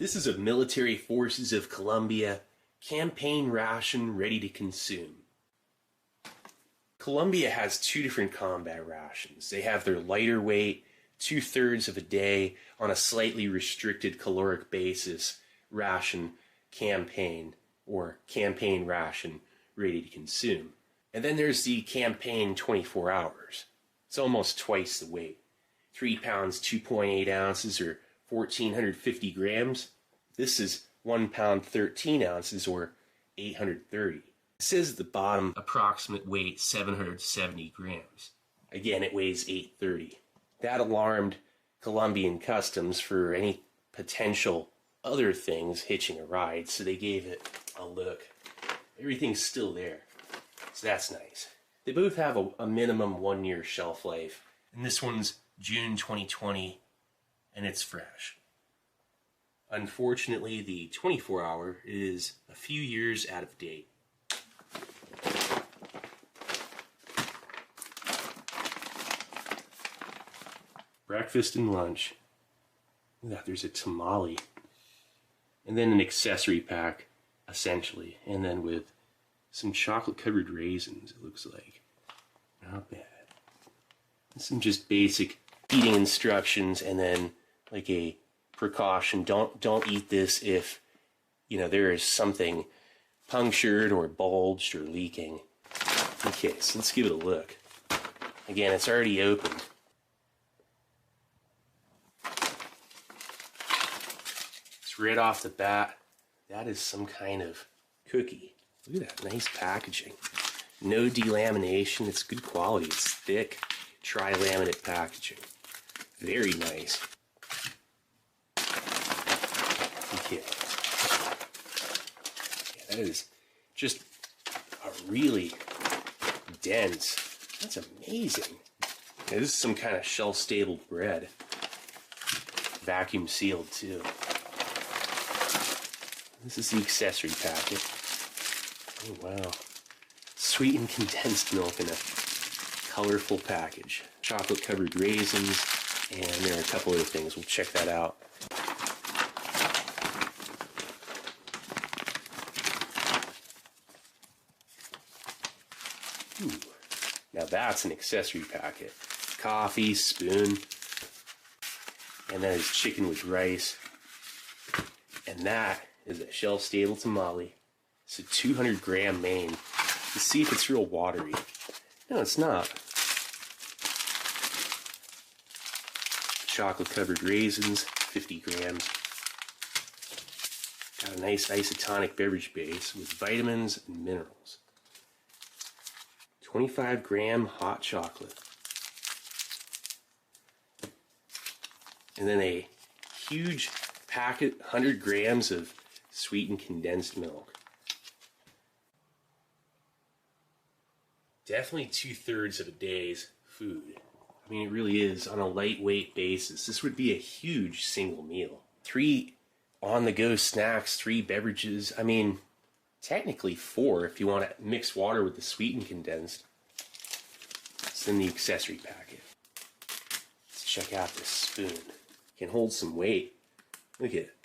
This is a Military Forces of Colombia campaign ration ready to consume. Colombia has two different combat rations. They have their lighter weight, 2/3 of a day on a slightly restricted caloric basis ration campaign, or campaign ration ready to consume. And then there's the campaign 24 hours. It's almost twice the weight. 3 pounds, 2.8 ounces, or 1,450 grams. This is 1 pound, 13 ounces, or 830. It says at the bottom, approximate weight 770 grams. Again, it weighs 830. That alarmed Colombian Customs for any potential other things hitching a ride, so they gave it a look. Everything's still there, so that's nice. They both have a minimum 1-year shelf life, and this one's June 2020, and it's fresh. Unfortunately, the 24-hour is a few years out of date. Breakfast and lunch. Look at that, there's a tamale. And then an accessory pack, essentially. And then with some chocolate-covered raisins, it looks like. Not bad. And some just basic eating instructions, and then like a precaution. Don't eat this if, there is something punctured or bulged or leaking. Okay, so let's give it a look. Again, it's already opened. It's right off the bat. That is some kind of cookie. Look at that nice packaging. No delamination. It's good quality. It's thick, tri-laminate packaging. Very nice. Okay. Yeah, that is just a really dense. That's amazing. Yeah, this is some kind of shelf-stable bread. Vacuum sealed too. This is the accessory packet. Oh wow. Sweetened condensed milk in a colorful package. Chocolate covered raisins, and there are a couple other things. We'll check that out. Ooh. Now that's an accessory packet. Coffee, spoon, and that is chicken with rice. And that is a shelf-stable tamale. It's a 200-gram main. Let's see if it's real watery. No, it's not. Chocolate-covered raisins, 50 grams. Got a nice isotonic beverage base with vitamins and minerals. 25-gram hot chocolate. And then a huge packet, 100 grams of sweetened condensed milk. Definitely 2/3 of a day's food. I mean, it really is on a lightweight basis. This would be a huge single meal. 3 on-the-go snacks, 3 beverages. I mean, technically 4 if you want to mix water with the sweetened condensed. It's in the accessory packet. Let's check out this spoon. It can hold some weight. Look at it.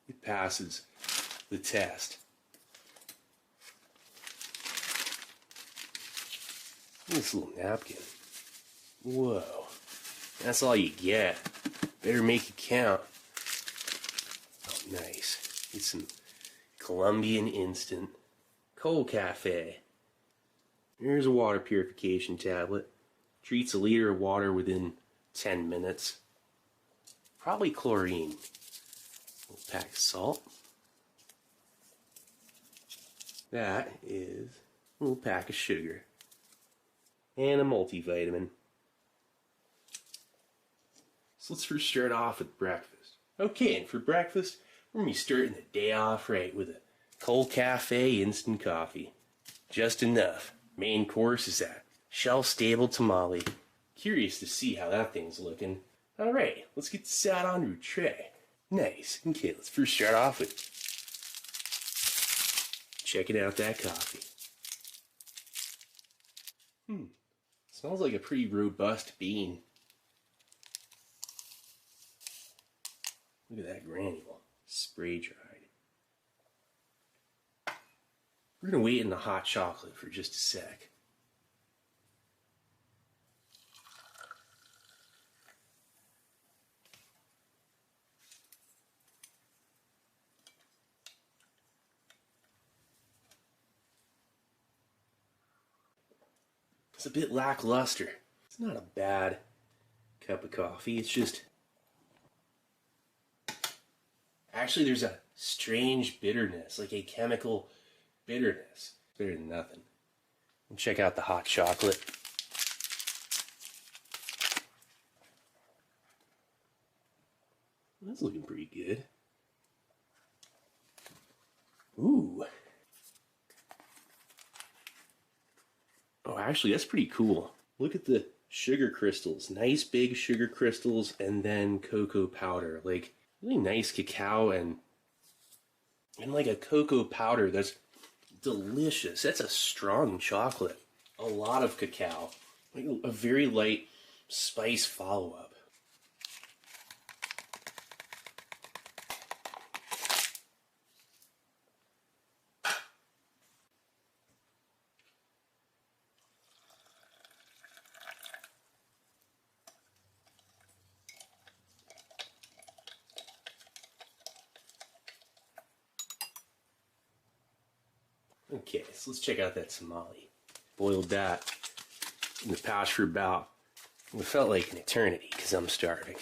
It passes the test. This little napkin. Whoa. That's all you get. Better make it count. Oh, nice. Get some Colombian instant cold cafe. Here's a water purification tablet. Treats a liter of water within 10 minutes. Probably chlorine. A little pack of salt. That is a little pack of sugar. And a multivitamin. So let's first start off with breakfast. Okay, and for breakfast, we're going to be starting the day off right with a cold cafe instant coffee. Just enough. Main course is that shelf-stable tamale. Curious to see how that thing's looking. Alright, let's get this out onto a tray. Nice. Okay, let's first start off with checking out that coffee. Smells like a pretty robust bean. Look at that granule. Spray dried. We're going to wait in the hot chocolate for just a sec. It's a bit lackluster. It's not a bad cup of coffee. It's just... Actually, there's a strange bitterness, like a chemical bitterness. It's better than nothing. And check out the hot chocolate. That's looking pretty good. Ooh. Oh, actually, that's pretty cool. Look at the sugar crystals. Nice big sugar crystals and then cocoa powder. Like, really nice cacao and like a cocoa powder that's delicious. That's a strong chocolate. A lot of cacao. Like a very light spice follow-up. Okay, so let's check out that tamale. Boiled that in the past for about, it felt like an eternity because I'm starving.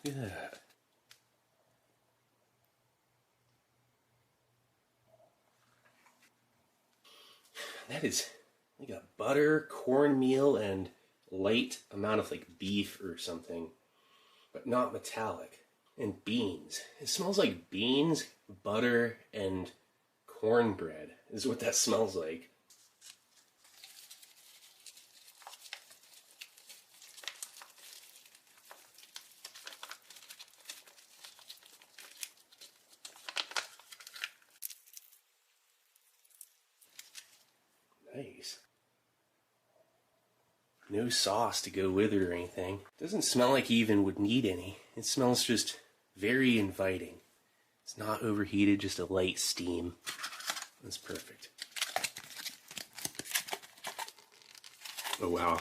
Look at that. That is like a butter, cornmeal, and light amount of like beef or something, but not metallic. And beans. It smells like beans, butter, and cornbread is what that smells like. Nice. No sauce to go with it or anything. Doesn't smell like you even would need any. It smells just very inviting. It's not overheated, just a light steam. That's perfect. Oh wow.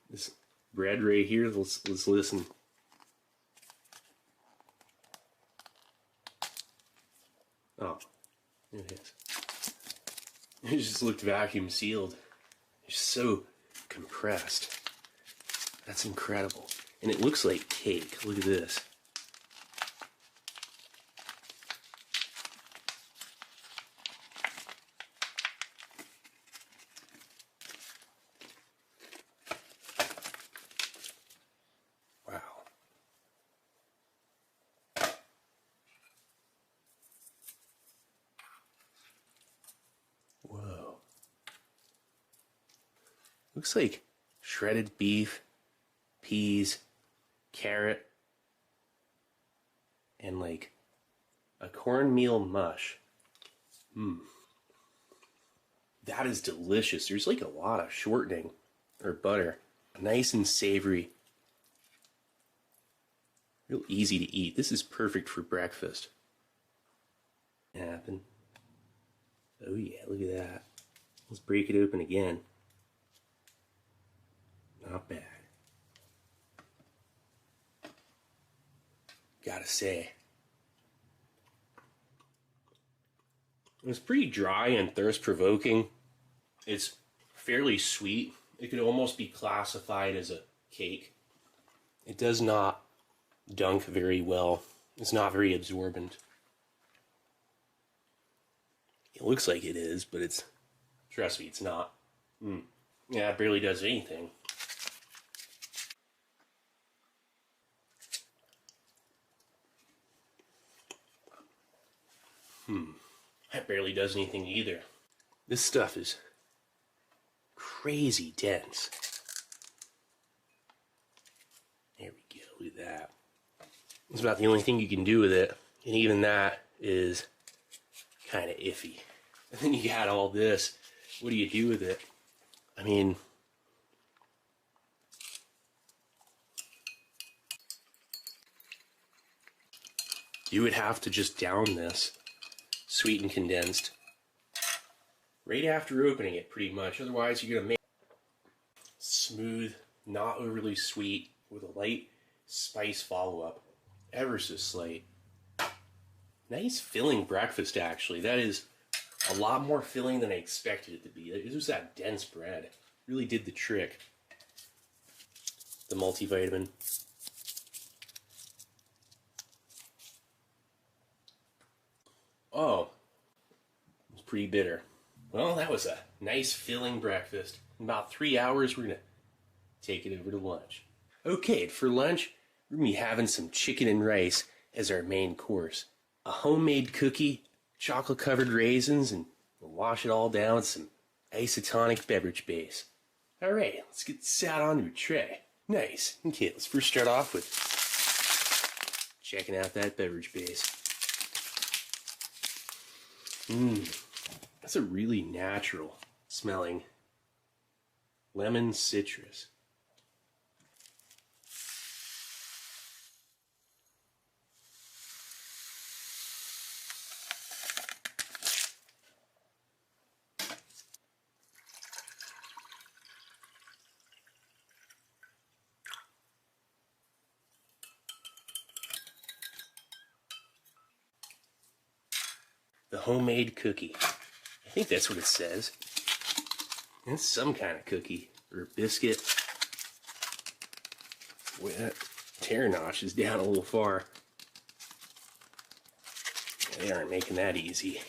This bread right here, let's listen. Oh, there it is. It just looked vacuum sealed. It's so compressed. That's incredible. And it looks like cake. Look at this. Wow. Whoa. Looks like shredded beef, peas, carrot, and like a cornmeal mush. That is delicious. There's like a lot of shortening or butter. Nice and savory. Real easy to eat. This is perfect for breakfast. Happen. Oh yeah, look at that. Let's break it open again. Not bad. Gotta say. It's pretty dry and thirst-provoking. It's fairly sweet. It could almost be classified as a cake. It does not dunk very well. It's not very absorbent. It looks like it is, but it's, trust me, it's not. Yeah, it barely does anything. That barely does anything either. This stuff is crazy dense. There we go, look at that. It's about the only thing you can do with it, and even that is kind of iffy. And then you got all this. What do you do with it? I mean, You would have to just down this sweetened condensed right after opening it, pretty much. Otherwise, you're going to make smooth, not overly sweet, with a light spice follow-up. Ever so slight. Nice filling breakfast, actually. That is a lot more filling than I expected it to be. It was that dense bread. Really did the trick. The multivitamin. Oh, it was pretty bitter. Well, that was a nice filling breakfast. In about 3 hours, we're going to take it over to lunch. Okay, for lunch, we're going to be having some chicken and rice as our main course. A homemade cookie, chocolate-covered raisins, and we'll wash it all down with some isotonic beverage base. All right, let's get this out onto a tray. Nice. Okay, let's first start off with checking out that beverage base. That's a really natural smelling lemon citrus. The homemade cookie. I think that's what it says. It's some kind of cookie or biscuit. Boy, that tear notch is down a little far. They aren't making that easy.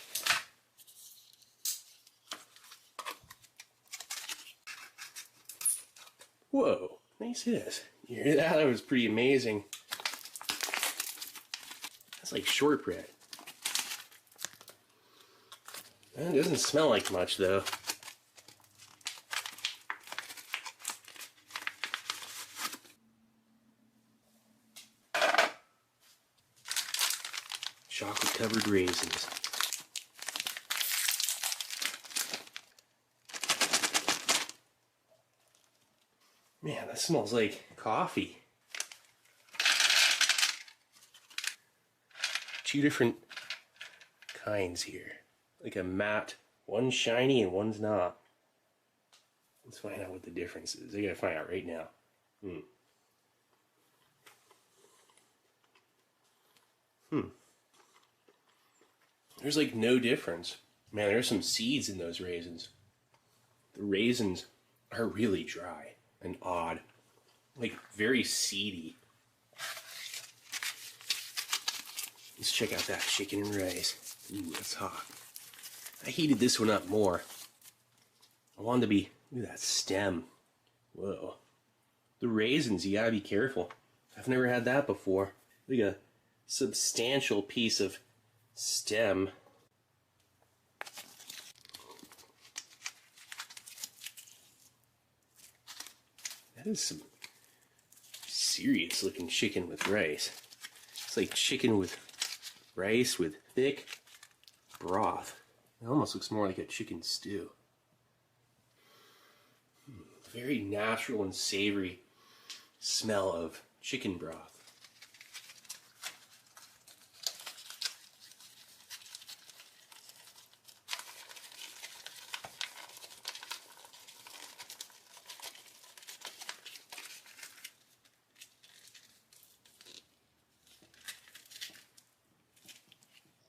Whoa, nice hiss. You hear that? That was pretty amazing. That's like shortbread. It doesn't smell like much, though. Chocolate-covered raisins. Man, that smells like coffee. Two different kinds here. Like a matte. One's shiny and one's not. Let's find out what the difference is. I gotta find out right now. There's like no difference. Man, there's some seeds in those raisins. The raisins are really dry and odd. Like very seedy. Let's check out that chicken and rice. Ooh, that's hot. I heated this one up more. I wanted to be, look at that stem. Whoa. The raisins, you gotta be careful. I've never had that before. Like a substantial piece of stem. That is some serious looking chicken with rice. It's like chicken with rice with thick broth. It almost looks more like a chicken stew. Very natural and savory smell of chicken broth.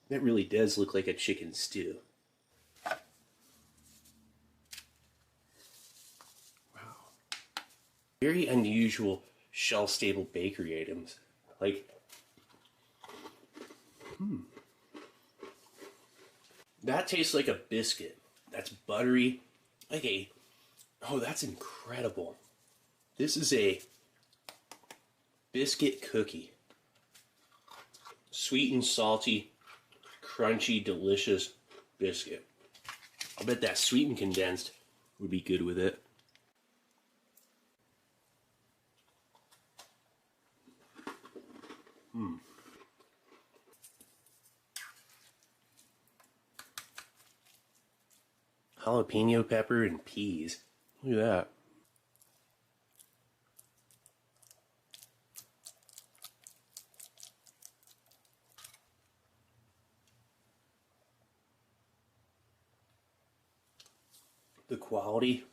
That really does look like a chicken stew. Very unusual shelf-stable bakery items. Like, that tastes like a biscuit. That's buttery. Like a, oh, that's incredible. This is a biscuit cookie. Sweet and salty, crunchy, delicious biscuit. I'll bet that sweet and condensed would be good with it. Jalapeno pepper and peas. Look at that. quality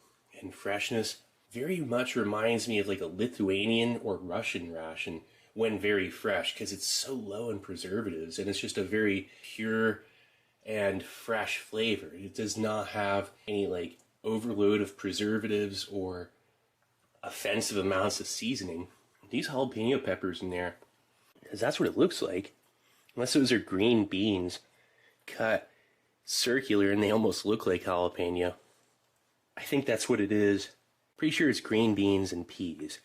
and freshness. Very much reminds me of like a Lithuanian or Russian ration when very fresh, because it's so low in preservatives and it's just a very pure and fresh flavor. It does not have any like overload of preservatives or offensive amounts of seasoning. These jalapeno peppers in there, because that's what it looks like. Unless those are green beans cut circular and they almost look like jalapeno. I think that's what it is. Pretty sure it's green beans and peas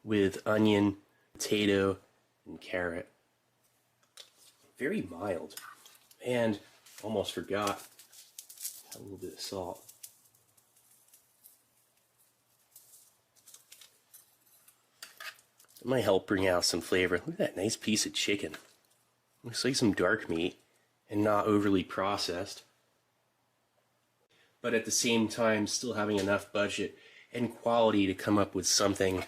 with onion, potato, and carrot. Very mild. And almost forgot a little bit of salt. It might help bring out some flavor. Look at that nice piece of chicken. Looks like some dark meat and not overly processed. But at the same time, still having enough budget and quality to come up with something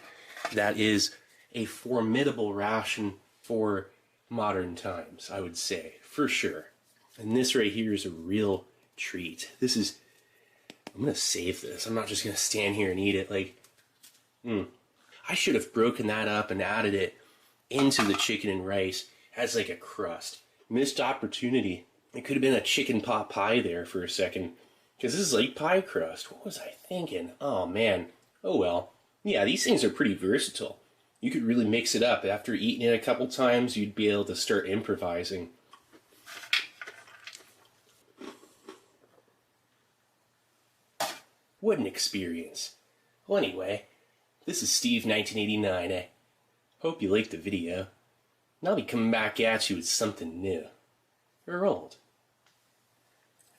that is a formidable ration for modern times, I would say, for sure. And this right here is a real treat. This is, I'm going to save this. I'm not just going to stand here and eat it. Like, I should have broken that up and added it into the chicken and rice as like a crust. Missed opportunity. It could have been a chicken pot pie there for a second. Because this is like pie crust. What was I thinking? Oh man. Oh well. Yeah, these things are pretty versatile. You could really mix it up. After eating it a couple times, you'd be able to start improvising. What an experience. Well anyway, this is Steve 1989. I hope you liked the video. And I'll be coming back at you with something new. Or old.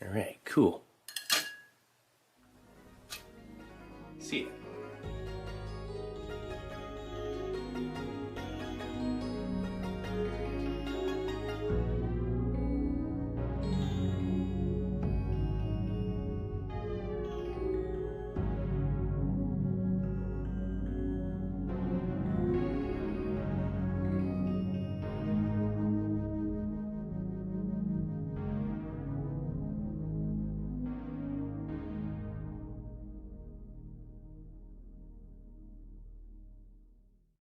Alright, cool. See ya.